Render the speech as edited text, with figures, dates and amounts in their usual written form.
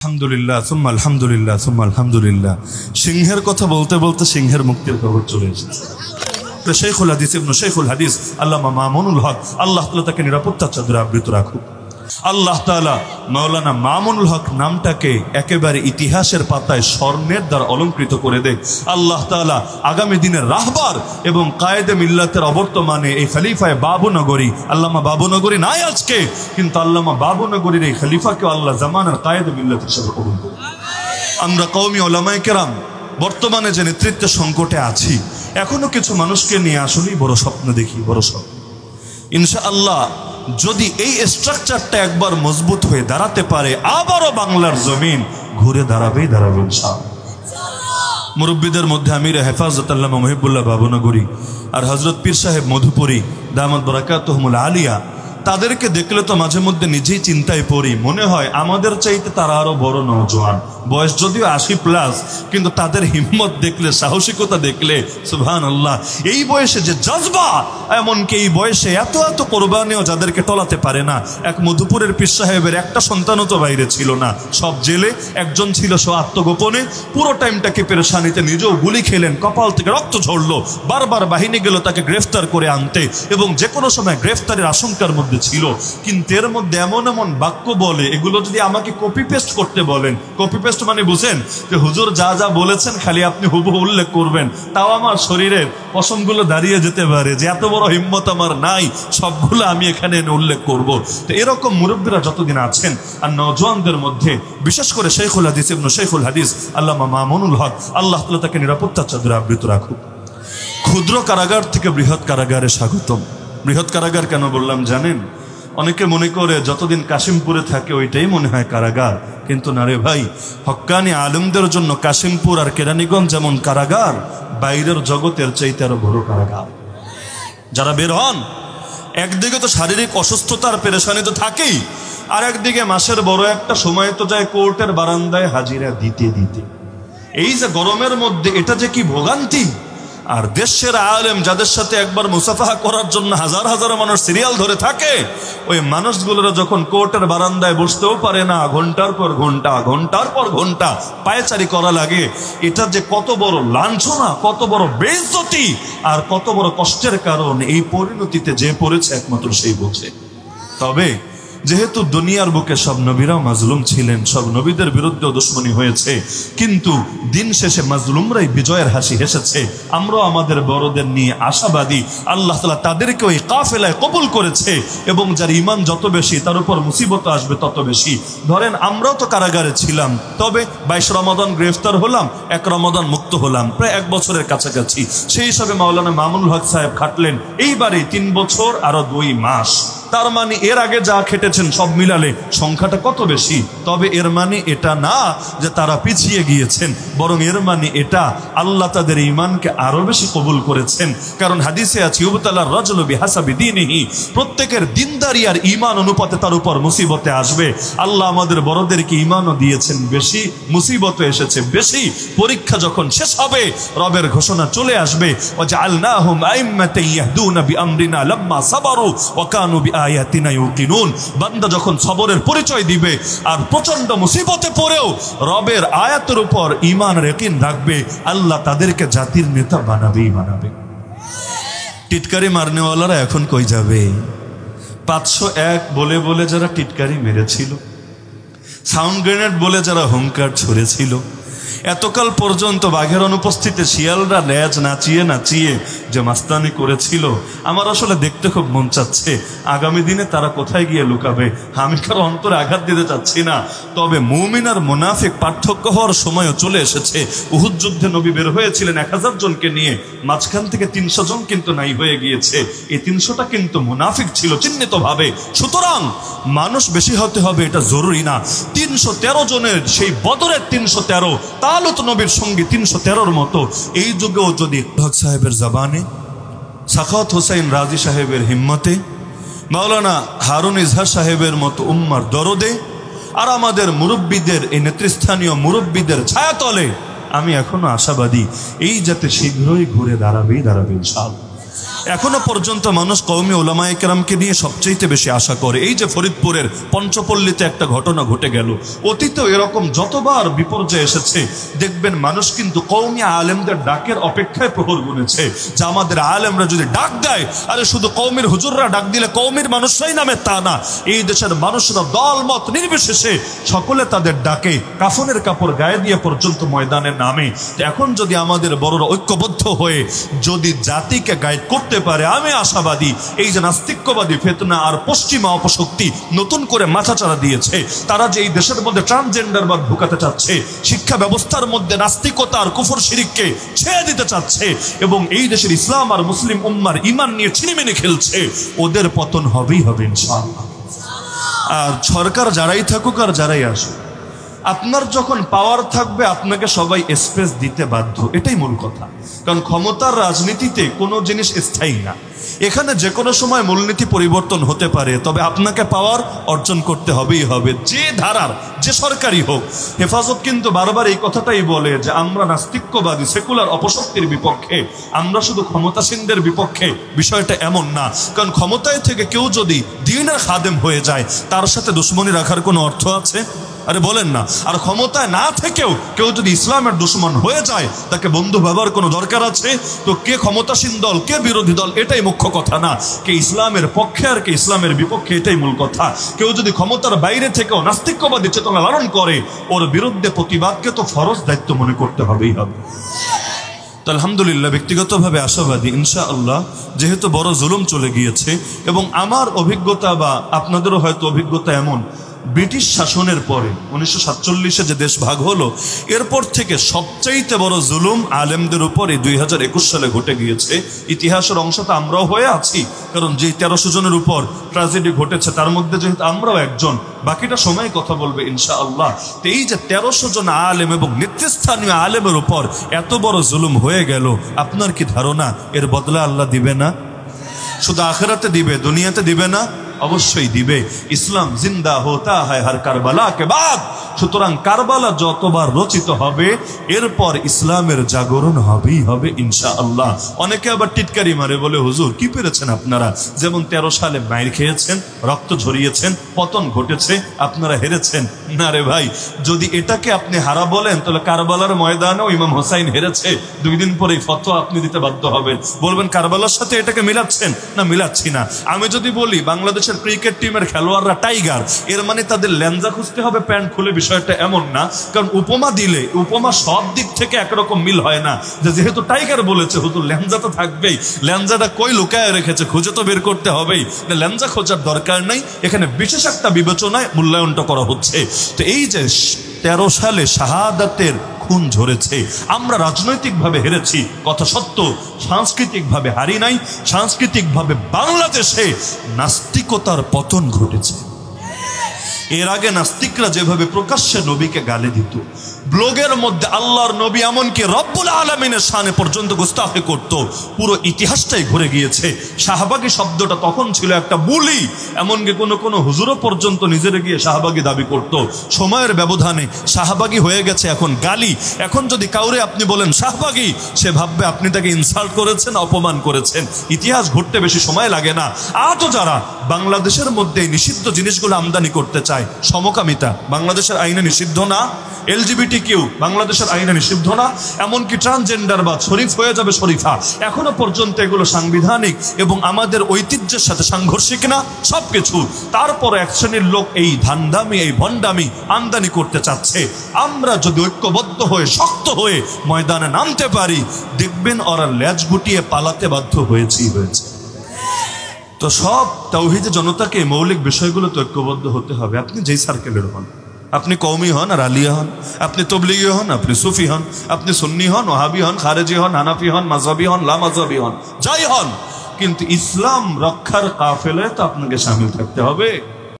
আলহামদুলিল্লাহ সুম্মা আলহামদুলিল্লাহ সুম্মা আলহামদুলিল্লাহ। সিংহের কথা বলতে বলতে সিংহের মুক্তির খবর চলে এসেছে। শেখুল হাদিস ইবনে শেখুল হাদিস আল্লামা মামুনুল হক, আল্লাহ তাআলা তাকে নিরাপত্তার চাদরে আবৃত রাখুক। আল্লাহ তাআলা মাওলানা মামুনুল হক নামটাকে একেবারে ইতিহাসের পাতায় স্বর্ণের দ্বারা অলঙ্কৃত করে দেয়। আল্লাহ তাআলা আগামী দিনের রাহবার এবং কায়েদে মিল্লাতের অবর্তমানে এই খলিফায়ে বাবুনগরী, আল্লামা বাবুনগরী নাই আজকে, কিন্তু আল্লামা বাবুনগরীর এই খলিফাকে আল্লাহ জামানার কায়েদে মিল্লাত হিসেবে কবুল করুন। আমরা কওমি উলামায়ে কেরাম বর্তমানে যে নেতৃত্বের সংকটে আছি, এখনো কিছু মানুষকে নিয়ে আসলেই বড় স্বপ্ন দেখি, বড় স্বপ্ন। ইনশাআল্লাহ যদি এই স্ট্রাকচারটা একবার মজবুত হয়ে দাঁড়াতে পারে, আবারও বাংলার জমিন ঘুরে দাঁড়াবে ইনশাআল্লাহ। মুরব্বীদের মধ্যে আমির হেফাজত আল্লামা মুহিবুল্লাহ বাবুনগরী আর হযরত পীর সাহেব মধুপুরী দামাত বারাকাতুহুমুল আলিয়া, তাদেরকে দেখলে তো মাঝে মধ্যে নিজেই চিন্তায় পড়ি, মনে হয় আমাদের চাইতে তারা আরো বড় নওজোয়ান, বয়স যদিও 80+, কিন্তু তাদের হিম্মত দেখলে, সাহসিকতা দেখলে সুবহানাল্লাহ, এই বয়সে যে জজবা, এমনকি এই বয়সে এত এত কোরবানিও যাদেরকে টলাতে পারে না। এক মধুপুরের পীর সাহেবের একটা সন্তানও তো বাইরে ছিল না, সব জেলে, একজন ছিল সে আত্মগোপনে, পুরো টাইমটাকে পেরেশানিতে, নিজেও গুলি খেলেন, কপাল থেকে রক্ত ঝরলো, বারবার বাহিনী গেল তাকে গ্রেফতার করে আনতে, এবং যে কোনো সময় গ্রেফতারের আশঙ্কার মধ্যে ছিল। কিন্তু এর মধ্যে এমন এমন বাক্য বলে, এগুলো যদি আমাকে কপি পেস্ট করতে বলেন, কপি পেস্ট মানে বুঝেন যে হুজুর যা যা বলেছেন খালি আপনি হুবহু উল্লেখ করবেন, তাও আমার শরীরের পশমগুলো দাঁড়িয়ে যেতে পারে যে এত বড় হিম্মত আমার নাই, সবগুলো আমি এখানে এনে উল্লেখ করব। তো এরকম মুরব্বীরা যতদিন আছেন, আর নওজোয়ানদের মধ্যে বিশেষ করে শেখুল হাদিস ইবনে শেখুল হাদিস আল্লামা মামুনুল হক, আল্লাহ তাআলা তাকে নিরাপত্তার চাদরে আবৃত রাখুক। ক্ষুদ্র কারাগার থেকে বৃহৎ কারাগারে স্বাগতম। বৃহৎ কারাগার কেন বললাম জানেন? অনেকে মনে করে যতদিন কাশিমপুরে থাকে ওইটাই মনে হয় কারাগার, কিন্তু না রে ভাই, হক্কানি আলেমদের জন্য কাশিমপুর আর কেরানীগঞ্জ যেমন কারাগার, বাইরের জগতের চাইতে আরো বড় কারাগার। যারা বের হন, একদিকে তো শারীরিক অসুস্থতার পেরেশানি তো থাকেই, আর একদিকে মাসের বড় একটা সময় তো যায় কোর্টের বারান্দায় হাজিরা দিতে দিতে। এই যে গরমের মধ্যে এটা যে কি ভোগান্তি! আর দেশের আলেম যাদের সাথে একবার মুসাফাহা করার জন্য হাজার হাজার মানুষ সিরিয়াল ধরে থাকে, ওই মানুষগুলোরা যখন কোর্টের বারান্দায় বসতেও পারে না, ঘন্টার পর ঘন্টা, ঘন্টার পর ঘন্টা পায়চারি করা লাগে, এটা যে কত বড় লাঞ্ছনা, কত বড় বেইজ্জতি, আর কত বড় কষ্টের কারণ, এই পরিণতিতে যে পড়েছে একমাত্র সেই বোঝে। তবে যেহেতু দুনিয়ার বুকে সব নবীরাও মাজলুম ছিলেন, সব নবীদের বিরুদ্ধেও দুশমনী হয়েছে, কিন্তু দিন শেষে মাজলুমরাই বিজয়ের হাসি হেসেছে। আমরাও আমাদের বড়দের নিয়ে আশাবাদী, আল্লাহ তাআলা তাদেরকে ওই কাফেলায় কবুল করেছে, এবং যার ঈমান যত বেশি তার উপর মুসিবত আসবে তত বেশি। ধরেন আমরাও তো কারাগারে ছিলাম, তবে 22 রমাদান গ্রেফতার হলাম, 1 রমাদান মুক্ত হলাম, প্রায় 1 বছরের কাছাকাছি। সেই হিসাবে মাওলানা মামুনুল হক সাহেব খাটলেন এইবারে 3 বছর আরো 2 মাস। তার মানে এর আগে যা খেটেছেন সব মিলালে সংখ্যাটা কত বেশি। তবে এর মানে এটা না যে তারা পিছিয়ে গিয়েছেন, বরং এর মানে এটা আল্লাহ তাদের ঈমানকে আরো বেশি কবুল করেছেন। কারণ হাদিসে আছে ইউবতালার রাজুলু বিহাসাবি দীনিহি, প্রত্যেকের দিনদারি আর ঈমান অনুপাতে তার উপর মুসিবতে আসবে। আল্লাহ আমাদের বড়দেরকে ঈমানও দিয়েছেন বেশি, মুসিবতও এসেছে বেশি। পরীক্ষা যখন শেষ হবে, রবের ঘোষণা চলে আসবে, ওয়াজআলনাহুম আইম্মাতান ইয়াহদুনা বিআমরিনা লাম্মা সাবারু ওয়া কানু আয়াতিনা ইউকিনুন। বান্দা যখন সবরের পরিচয় দিবে আর প্রচন্ড মুসিবতে পড়েও রবের আয়াতের উপর ঈমান আর ইয়াকিন রাখবে, আল্লাহ তাদেরকে জাতির নেতা বানাবেই বানাবে। টিটকারি মারনেওয়ালারা এখন কই যাবে? 501 বলে বলে যারা টিটকারি মেরেছিল, সাউন্ড গ্রেনেড বলে যারা হুঙ্কার ছুড়েছিল, এতকাল পর্যন্ত বাঘের অনুপস্থিতিতে শিয়ালরা লেজ নাচিয়ে নাচিয়ে যে মাস্তানি করেছিল, আমার আসলে দেখতে খুব মন চাচ্ছে আগামী দিনে তারা কোথায় গিয়ে লুকাবে। আমি কারো অন্তরে আঘাত দিতে চাচ্ছি না, তবে মুমিন আর মুনাফিক পার্থক্য হওয়ার সময়ও চলে এসেছে। উহুদ যুদ্ধে নবী বের হয়েছিলেন 1000 জনকে নিয়ে, মাঝখান থেকে 300 জন কিন্তু নাই হয়ে গিয়েছে। এই 300টা কিন্তু মুনাফিক ছিল চিহ্নিত ভাবে। সুতরাং মানুষ বেশি হতে হবে এটা জরুরি না। 313 জনের সেই বদরের 313, তালুত নবীর সঙ্গে 313-র মতো এই যুগেও যদি হক সাহেবের জবানে, সাখাওয়াত হোসেন রাজি সাহেবের হিম্মতে, মাওলানা হারুন ইজহার সাহেবের মতো উম্মার দরদে, আর আমাদের মুরব্বীদের, এই নেতৃস্থানীয় মুরব্বীদের ছায়াতলে আমি এখনো আশাবাদী এই যাতে শীঘ্রই ঘুরে দাঁড়াবে ইনশাআল্লাহ। এখনো পর্যন্ত মানুষ কওমি উলামায়ে কেরামকে নিয়ে সবচেয়ে বেশি আশা করে। এই যে ফরিদপুরের পঞ্চপল্লীতে একটা ঘটনা ঘটে গেল, অতীতেও এরকম যতবার বিপর্যয় এসেছে দেখবেন মানুষ কিন্তু কওমি আলেমদের ডাকের অপেক্ষায় প্রহর গুনেছে, যে আমাদের আলেমরা যদি ডাক দেয়, আরে শুধু কওমির হুজুররা ডাক দিলে কওমির মানুষরাই নামে তা না, এই দেশের মানুষরা দলমত নির্বিশেষে সকলে তাদের ডাকে কাফনের কাপড় গায়ে দিয়ে পর্যন্ত ময়দানে নামে। এখন যদি আমাদের বড়রা ঐক্যবদ্ধ হয়ে যদি জাতিকে গাইড করতে পারে, আমি আশাবাদী এই যে নাস্তিক্যবাদী ফেতনা আর পশ্চিমা অপশক্তি নতুন করে মাথাচাড়া দিয়েছে, তারা যে এই দেশের মধ্যে ট্রান্সজেন্ডারবাদ ঢুকাতে চাচ্ছে, শিক্ষা ব্যবস্থার মধ্যে নাস্তিকতা আর কুফর শিরিককে ছেড়ে দিতে চাচ্ছে এবং এই দেশের ইসলাম আর মুসলিম উম্মার ঈমান নিয়ে ছিনিমিনি খেলছে, ওদের পতন হবেই হবে ইনশাআল্লাহ। আর সরকার যারাই থাকুক আর যারাই আসুক, আপনার যখন পাওয়ার থাকবে আপনাকে সবাই স্পেস দিতে বাধ্য, এটাই মূল কথা। কারণ ক্ষমতার রাজনীতিতে কোনো জিনিস স্থায়ী না, এখানে যে কোনো সময় মূলনীতি পরিবর্তন হতে পারে, তবে আপনাকে পাওয়ার অর্জন করতে হবেই হবে, যে ধারার যে সরকারি হোক। হেফাজত কিন্তু বারবার এই কথাটাই বলে যে আমরা নাস্তিক্যবাদী সেকুলার অপশক্তির বিপক্ষে, আমরা শুধু ক্ষমতাসীনদের বিপক্ষে, বিষয়টা এমন না। কারণ ক্ষমতায় থেকে কেউ যদি দ্বীনের খাদেম হয়ে যায়, তার সাথে দুশ্মনী রাখার কোনো অর্থ আছে? আরে বলেন না। আর ক্ষমতায় না থেকেও কেউ যদি ইসলামের দুশ্মন হয়ে যায়, তাকে বন্ধু ভাবার কোনো দরকার আছে? তো কে ক্ষমতাসীন দল কে বিরোধী দল এটাই মুখ্য কথা না, কে ইসলামের পক্ষে আর কে ইসলামের বিপক্ষে এটাই মূল কথা। কেউ যদি ক্ষমতার বাইরে থেকেও নাস্তিক্যবাদী চেতনা লালন করে, ওর বিরুদ্ধে প্রতিবাদকে তো ফরজ দায়িত্ব মনে করতে হবেই হবে। তো আলহামদুলিল্লাহ ব্যক্তিগতভাবে আশাবাদী ইনশাআল্লাহ, যেহেতু বড় জুলুম চলে গিয়েছে এবং আমার অভিজ্ঞতা বা আপনাদেরও হয়তো অভিজ্ঞতা এমন, ব্রিটিশ শাসনের পরে 1947-এ যে দেশ ভাগ হলো, এরপর থেকে সবচাইতে বড় জুলুম আলেমদের উপরে 2021 সালে ঘটে গিয়েছে। ইতিহাসের অংশ তো আমরাও হয়ে আছি, কারণ যে 1300 জনের উপর ট্র্যাজেডি ঘটেছে তার মধ্যে যেহেতু আমরাও একজন, বাকিটা সময় কথা বলবে ইনশাআল্লাহ। তো এই যে 1300 জন আলেম এবং নেতৃস্থানীয় আলেমের উপর এত বড় জুলুম হয়ে গেল, আপনার কি ধারণা এর বদলা আল্লাহ দিবে না? শুধু আখিরাতে দিবে, দুনিয়াতে দিবে না? অবশ্যই দিবে। ইসলাম জিন্দা হোতা হয় হর কারবালা কে বাদ। সুতরাং কারবালা যতবার রচিত হবে, এরপর ইসলামের জাগরণ হবেই হবে ইনশাআল্লাহ। অনেকে আবার টিটকারি মারে, বলে হুজুর কি পেরেছেন আপনারা? যেমন 13 সালে মাইর খেয়েছেন, রক্ত ঝরিয়েছেন, পতন ঘটেছে, আপনারা হেরেছেন। না রে ভাই, যদি এটাকে আপনি হারা বলেন, তাহলে কারবালার ময়দানেও ইমাম হোসাইন হেরেছে, 2 দিন পরেই ফতোয়া আপনি দিতে বাধ্য হবেন। বলবেন কারবালার সাথে এটাকে মিলাচ্ছেন? না, মিলাচ্ছি না। আমি যদি বলি বাংলাদেশের ক্রিকেট টিমের খেলোয়াড়রা টাইগার, এর মানে তাদের ল্যাঞ্জা খুঁজতে হবে প্যান্ট খুলে, বিষয়টা এমন না। কারণ উপমা দিলে উপমা সব দিক থেকে একরকম মিল হয় না, যে যেহেতু টাইগার বলেছে হুজুর ল্যাঞ্জা তো থাকবেই, ল্যাঞ্জাটা কই লুকায় রেখেছে খুঁজে তো বের করতে হবেই, ল্যাঞ্জা খোঁজার দরকার নাই, এখানে বিশেষ একটা বিবেচনায় মূল্যায়নটা করা হচ্ছে। তো এই যে 13 সালে শাহাদাতের খুন ঝরেছে, আমরা রাজনৈতিকভাবে হেরেছি কথা সত্য, সাংস্কৃতিকভাবে হারি নাই। সাংস্কৃতিকভাবে বাংলাদেশে নাস্তিকতার পতন ঘটেছে। এর আগে নাস্তিকরা যেভাবে প্রকাশ্যে নবীকে গালি দিত, ব্লগের মধ্যে আল্লাহর নবী এমনকি রব্বুল আলামিনের শানে পর্যন্ত গুস্তাখি করত, পুরো ইতিহাসটাই ঘুরে গিয়েছে। শাহবাগী শব্দটা তখন ছিল একটা বুলি, এমনকি কোনো হুজুরও পর্যন্ত নিজের গিয়ে শাহবাগী দাবি করত। সময়ের ব্যবধানে শাহবাগী হয়ে গেছে এখন গালি। এখন যদি কাউরে আপনি বলেন শাহবাগী, সে ভাববে আপনি তাকে ইনসাল্ট করেছেন, অপমান করেছেন। ইতিহাস ঘুরতে বেশি সময় লাগে না। আজও যারা বাংলাদেশের মধ্যে নিষিদ্ধ জিনিসগুলো আমদানি করতে চায়, সমকামিতা বাংলাদেশের আইনে নিষিদ্ধ না, LGBTQ বাংলাদেশের আইনে নিষিদ্ধ না, এমনকি ট্রান্সজেন্ডার বা শরীফ হয়ে যাবে শরীফা, এখনো পর্যন্ত এগুলো সাংবিধানিক এবং আমাদের ঐতিহ্যের সাথে সাংঘর্ষিক না, সবকিছু। তারপর এক শ্রেণীর লোক এই ধান্দামি, এই ভণ্ডামি আমদানি করতে চাচ্ছে। আমরা যদি ঐক্যবদ্ধ হয়ে শক্ত হয়ে ময়দানে নামতে পারি, দেখবেন ওরা লেজ গুটিয়ে পালাতে বাধ্য হয়েছে। তো সব তাওহীদের জনতাকে মৌলিক বিষয়গুলো তো ঐক্যবদ্ধ হতে হবে। আপনি যেই সার্কেলের হন, আপনি কওমি হন আর আলিয়া হন, আপনি তবলিগি হন, আপনি সুফি হন, আপনি সুন্নি হন, ওয়াহাবি হন, খারেজি হন, হানাফি হন, মাযহাবি হন, লা মাযহাবি হন, যাই হন, কিন্তু ইসলাম রক্ষার কাফেলায় তো আপনাকে শামিল থাকতে হবে।